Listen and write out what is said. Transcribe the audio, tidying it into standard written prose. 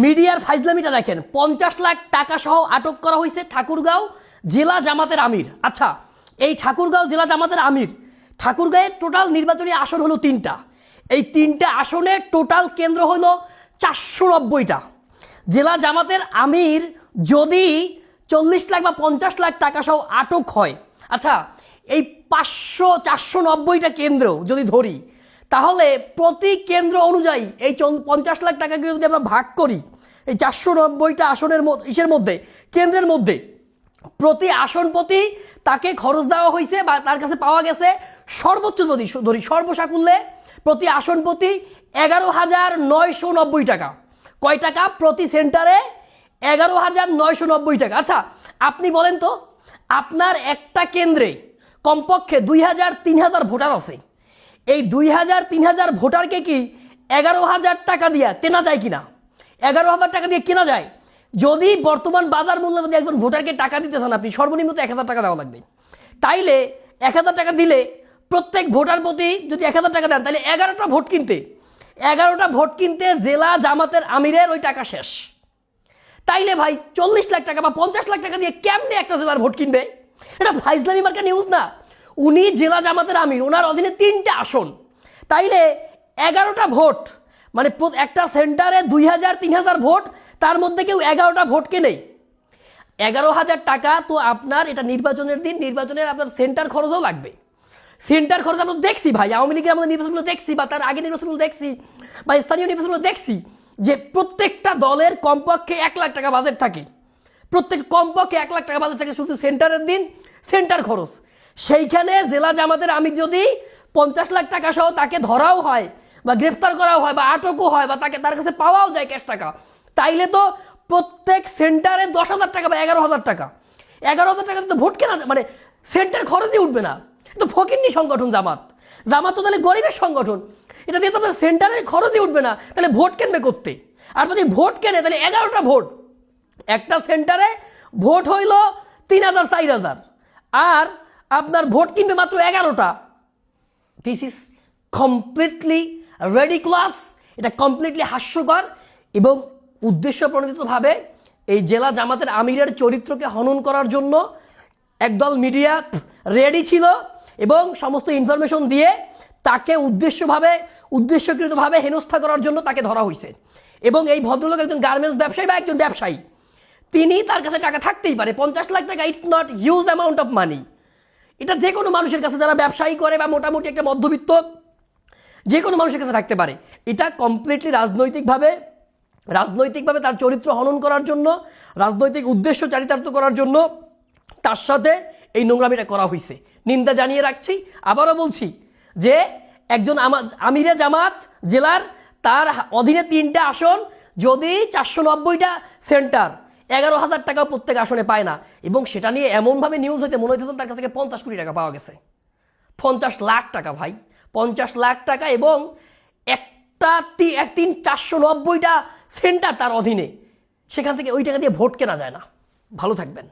মিডিয়ার ফাইজলামিটা দেখেন, 50 লাখ টাকা সহ আটক করা হয়েছে ঠাকুরগাঁও জেলা জামাতের আমির। আচ্ছা, এই ঠাকুরগাঁও জেলা জামাতের আমির, ঠাকুরগাঁয়ের টোটাল নির্বাচনী আসন হলো 3টা। এই 3টা আসনে টোটাল কেন্দ্র হলো 490টা। জেলা জামাতের আমির যদি 40 লাখ বা 50 লাখ টাকা সহ আটক হয়, আচ্ছা এই 490টা কেন্দ্র যদি ধরি, তাহলে প্রতি কেন্দ্র অনুযায়ী এই 50 লাখ টাকাকে যদি আমরা ভাগ করি, এই 490টা আসনের মধ্যে কেন্দ্রের মধ্যে প্রতি আসন প্রতি তাকে খরচ দেওয়া হয়েছে বা তার কাছে পাওয়া গেছে সর্বোচ্চ যদি ধরি সর্বসাকুল্যে প্রতি আসন প্রতি 11,990 টাকা। কয় টাকা? প্রতি সেন্টারে 11,990 টাকা। আচ্ছা আপনি বলেন তো, আপনার একটা কেন্দ্রে কমপক্ষে 2,000-3,000 ভোটার আছে, এই 2,000-3,000 ভোটারকে কি 11,000 টাকা দিয়ে কেনা যায় কিনা? 11,000 টাকা দিয়ে কেনা যায়? যদি বর্তমান বাজার মূল্য যদি একজন ভোটারকে টাকা দিতে চান, আপনি সর্বনিম্ন তো 1,000 টাকা দেওয়া লাগবে। তাইলে 1,000 টাকা দিলে প্রত্যেক ভোটার প্রতি যদি 1,000 টাকা দেন, তাহলে 11টা ভোট কিনতে জেলা জামাতের আমিরের ওই টাকা শেষ। তাইলে ভাই 40 লাখ টাকা বা 50 লাখ টাকা দিয়ে কেমনে একটা জেলার ভোট কিনবে? এটা ফাইজলামি মার্কা নিউজ না। উনি জেলা জামাতের আমির, ওনার অধীনে 3টা আসন, তাইলে 11টা ভোট, মানে একটা সেন্টারে 2,000-3,000 ভোট, তার মধ্যে কেউ 11টা ভোট কেনে 11,000 টাকা। তো আপনার এটা নির্বাচনের দিন, নির্বাচনের আপনার সেন্টার খরচও লাগবে। সেন্টার খরচ আমরা দেখছি ভাই, আওয়ামী লীগের আমাদের নির্বাচনগুলো দেখছি বা তার আগে নির্বাচনগুলো দেখছি বা স্থানীয় নির্বাচনগুলো দেখছি, যে প্রত্যেকটা দলের কমপক্ষে 1 লাখ টাকা বাজেট থাকে, কমপক্ষে 1 লাখ টাকা বাজেট থাকে শুধু সেন্টারের দিন, সেন্টার খরচ। সেইখানে জেলা জামাতের আমির যদি 50 লাখ টাকা সহ তাকে ধরাও হয় বা গ্রেফতার করাও হয় বা আটকও হয় বা তার কাছে পাওয়াও যায় ক্যাশ টাকা, তাইলে তো প্রত্যেক সেন্টারে 10,000 টাকা বা 11,000 টাকা, 11,000 টাকা তো ভোট কেনা, মানে সেন্টার খরচই উঠবে না। তো ফকিন্নি সংগঠন জামাত তো তাহলে গরিবের সংগঠন, এটা দিয়ে তো আপনার সেন্টারের খরচই উঠবে না, তাহলে ভোট কেনবে করতে? আর যদি ভোট কেনে তাহলে 11টা ভোট, একটা সেন্টারে ভোট হইল 3,000-4,000, আর আপনার ভোট কিনবে মাত্র 11টা। দিস ইজ কমপ্লিটলি রেডিকুলাস, এটা কমপ্লিটলি হাস্যকর এবং উদ্দেশ্য প্রণোদিতভাবে এই জেলা জামাতের আমিরের চরিত্রকে হনন করার জন্য একদল মিডিয়া রেডি ছিল এবং সমস্ত ইনফরমেশন দিয়ে তাকে উদ্দেশ্যকৃতভাবে হেনস্থা করার জন্য তাকে ধরা হয়েছে। এবং এই ভদ্রলোক একজন গার্মেন্টস ব্যবসায়ী বা একজন ব্যবসায়ী, তিনি তার কাছে টাকা থাকতেই পারে। 50 লাখ টাকা it's not huge amount of money. এটা যে কোনো মানুষের কাছে, যারা ব্যবসায়ী করে বা মোটামুটি একটা মধ্যবিত্ত, যে কোনো মানুষের কাছে থাকতে পারে। এটা কমপ্লিটলি রাজনৈতিকভাবে তার চরিত্র হনন করার জন্য, রাজনৈতিক উদ্দেশ্য চারিতার্থ করার জন্য তার সাথে এই নোংরামিটা করা হয়েছে। নিন্দা জানিয়ে রাখছি। আবারও বলছি যে একজন আমিরে জামাত জেলার, তার অধীনে 3টা আসন, যদি 490টা সেন্টার, 11,000 টাকা প্রত্যেক আসনে পায় না, এবং সেটা নিয়ে এমনভাবে নিউজ হইতে মনে হইতেছে তার কাছ থেকে 50 কোটি টাকা পাওয়া গেছে। 50 লাখ টাকা ভাই, 50 লাখ টাকা, এবং 490টা সেন্টার তার অধীনে, সেখান থেকে ওই টাকা দিয়ে ভোট কেনা যায় না। ভালো থাকবেন।